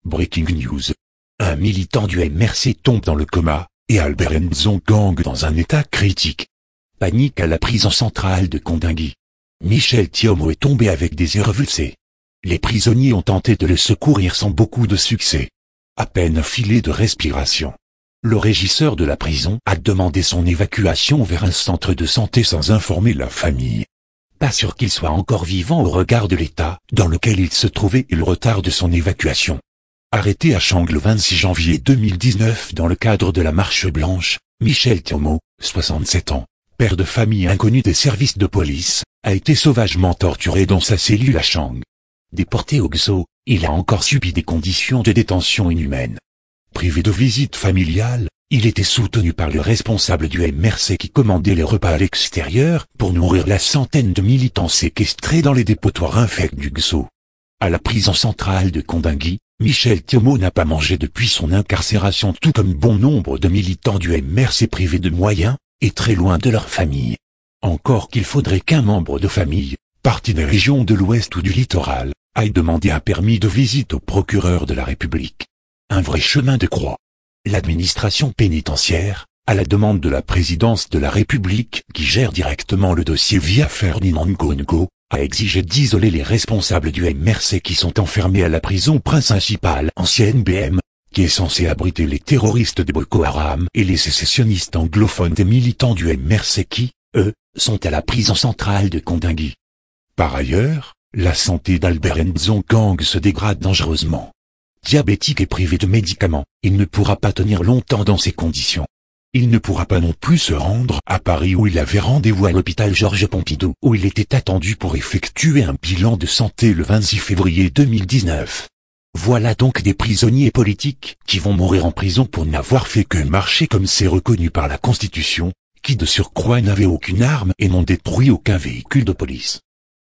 Breaking news. Un militant du MRC tombe dans le coma, et Albert Nzongang dans un état critique. Panique à la prison centrale de Kondingui. Michel Thiaumot est tombé avec des yeux revulsés. Les prisonniers ont tenté de le secourir sans beaucoup de succès. À peine un filet de respiration. Le régisseur de la prison a demandé son évacuation vers un centre de santé sans informer la famille. Pas sûr qu'il soit encore vivant au regard de l'état dans lequel il se trouvait et le retard de son évacuation. Arrêté à Chang le 26 janvier 2019 dans le cadre de la Marche Blanche, Michel Thiaumot, 67 ans, père de famille inconnu des services de police, a été sauvagement torturé dans sa cellule à Chang. Déporté au XO, il a encore subi des conditions de détention inhumaines. Privé de visite familiale, il était soutenu par le responsable du MRC qui commandait les repas à l'extérieur pour nourrir la centaine de militants séquestrés dans les dépotoirs infects du XO. À la prison centrale de Kondingui, Michel Thiaumot n'a pas mangé depuis son incarcération, tout comme bon nombre de militants du MRC privés de moyens, et très loin de leur famille. Encore qu'il faudrait qu'un membre de famille, parti des régions de l'Ouest ou du littoral, aille demander un permis de visite au procureur de la République. Un vrai chemin de croix. L'administration pénitentiaire, à la demande de la présidence de la République qui gère directement le dossier via Ferdinand Ngongo, a exigé d'isoler les responsables du MRC qui sont enfermés à la prison principale ancienne BM, qui est censée abriter les terroristes de Boko Haram et les sécessionnistes anglophones des militants du MRC qui, eux, sont à la prison centrale de Kondingui. Par ailleurs, la santé d'Albert Nzongang se dégrade dangereusement. Diabétique et privé de médicaments, il ne pourra pas tenir longtemps dans ces conditions. Il ne pourra pas non plus se rendre à Paris où il avait rendez-vous à l'hôpital Georges Pompidou où il était attendu pour effectuer un bilan de santé le 26 février 2019. Voilà donc des prisonniers politiques qui vont mourir en prison pour n'avoir fait que marcher comme c'est reconnu par la Constitution, qui de surcroît n'avait aucune arme et n'ont détruit aucun véhicule de police.